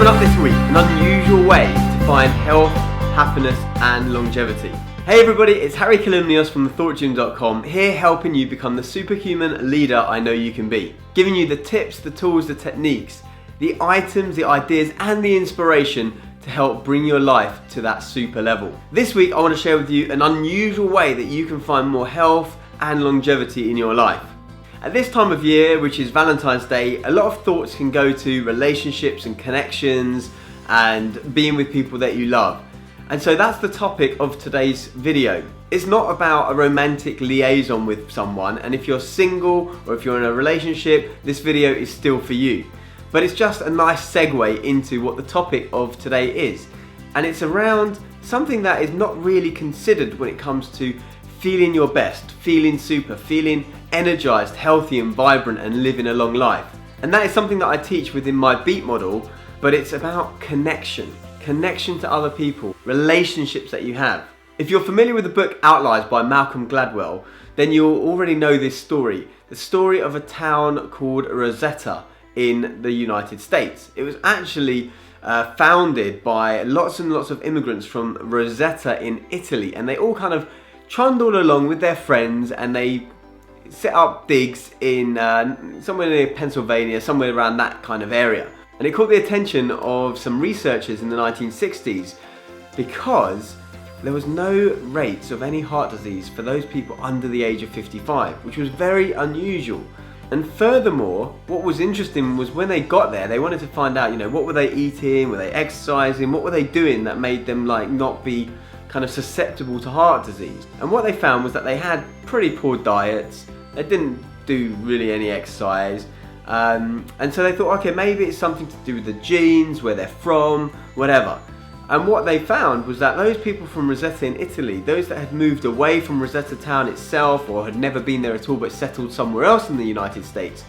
Coming up this week, an unusual way to find health, happiness and longevity. Hey everybody, it's Kalymnios from thethoughtgym.com, here helping you become the superhuman leader I know you can be. Giving you the tips, the tools, the techniques, the items, the ideas and the inspiration to help bring your life to that super level. This week I want to share with you an unusual way that you can find more health and longevity in your life. At this time of year, which is Valentine's Day, a lot of thoughts can go to relationships and connections and being with people that you love. And so that's the topic of today's video. It's not about a romantic liaison with someone, and if you're single or if you're in a relationship, this video is still for you. But it's just a nice segue into what the topic of today is. And it's around something that is not really considered when it comes to feeling your best, feeling super, feeling energized, healthy and vibrant and living a long life. And that is something that I teach within my BEAT model, but it's about connection to other people, relationships that you have. If you're familiar with the book Outliers by Malcolm Gladwell, then you'll already know this story, the story of a town called Rosetta in the United States. It was actually founded by lots and lots of immigrants from Rosetta in Italy, and they all kind of trundled along with their friends and they set up digs in somewhere near Pennsylvania, somewhere around that kind of area. And it caught the attention of some researchers in the 1960s because there was no rates of any heart disease for those people under the age of 55, which was very unusual. And furthermore, what was interesting was when they got there, they wanted to find out, what were they eating, were they exercising, what were they doing that made them not be kind of susceptible to heart disease. And what they found was that they had pretty poor diets, they didn't do really any exercise, and so they thought, okay, maybe it's something to do with the genes, where they're from, whatever. And what they found was that those people from Rosetta in Italy, those that had moved away from Rosetta town itself or had never been there at all but settled somewhere else in the United States,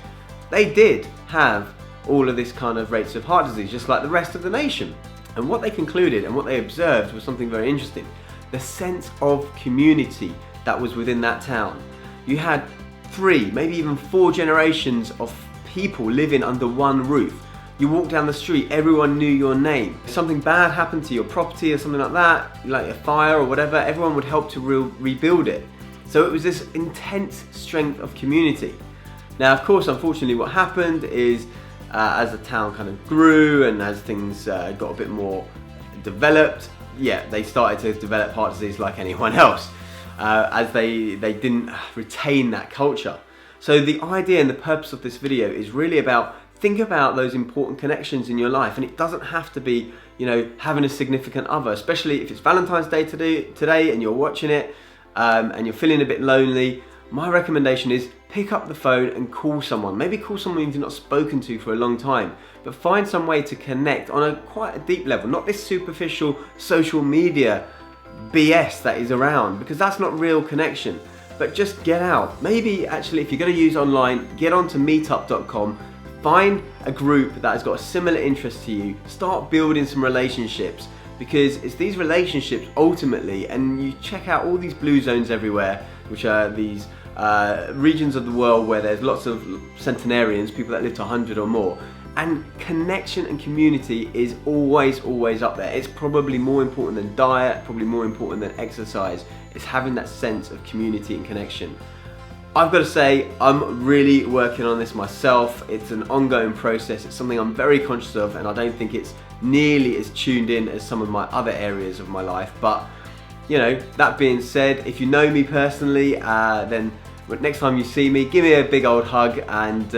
they did have all of this kind of rates of heart disease, just like the rest of the nation. And what they concluded and what they observed was something very interesting. The sense of community that was within that town. You had 3, maybe even 4 generations of people living under one roof. You walk down the street, everyone knew your name. If something bad happened to your property or something like that, like a fire or whatever, everyone would help to rebuild it. So it was this intense strength of community. Now, of course, unfortunately, what happened is as the town kind of grew and as things got a bit more developed, they started to develop heart disease like anyone else, as they didn't retain that culture. So the idea and the purpose of this video is really about, think about those important connections in your life, and it doesn't have to be, having a significant other, especially if it's Valentine's Day today and you're watching it and you're feeling a bit lonely. My recommendation is pick up the phone and call someone. Maybe call someone you've not spoken to for a long time, but find some way to connect on quite a deep level, not this superficial social media BS that is around, because that's not real connection. But just get out. Maybe actually, if you're going to use online, get onto meetup.com, find a group that has got a similar interest to you, start building some relationships, because it's these relationships ultimately, and you check out all these blue zones everywhere, which are these regions of the world where there's lots of centenarians, people that live to 100 or more, and connection and community is always up there. It's probably more important than diet, probably more important than exercise. It's having that sense of community and connection. I've got to say, I'm really working on this myself. It's an ongoing process. It's something I'm very conscious of, and I don't think it's nearly as tuned in as some of my other areas of my life. But that being said, if you know me personally, then next time you see me, give me a big old hug, and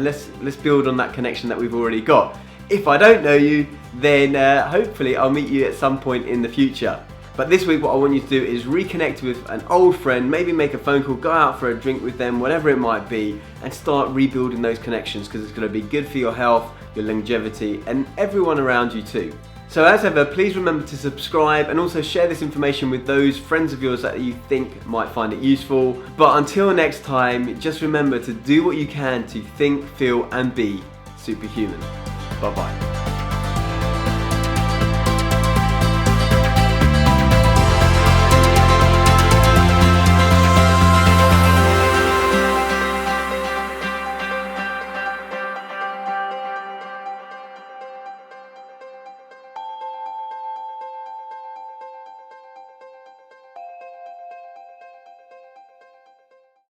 let's build on that connection that we've already got. If I don't know you, then hopefully I'll meet you at some point in the future. But this week what I want you to do is reconnect with an old friend, maybe make a phone call, go out for a drink with them, whatever it might be, and start rebuilding those connections, because it's going to be good for your health, your longevity, and everyone around you too. So as ever, please remember to subscribe and also share this information with those friends of yours that you think might find it useful. But until next time, just remember to do what you can to think, feel and be superhuman. Bye bye.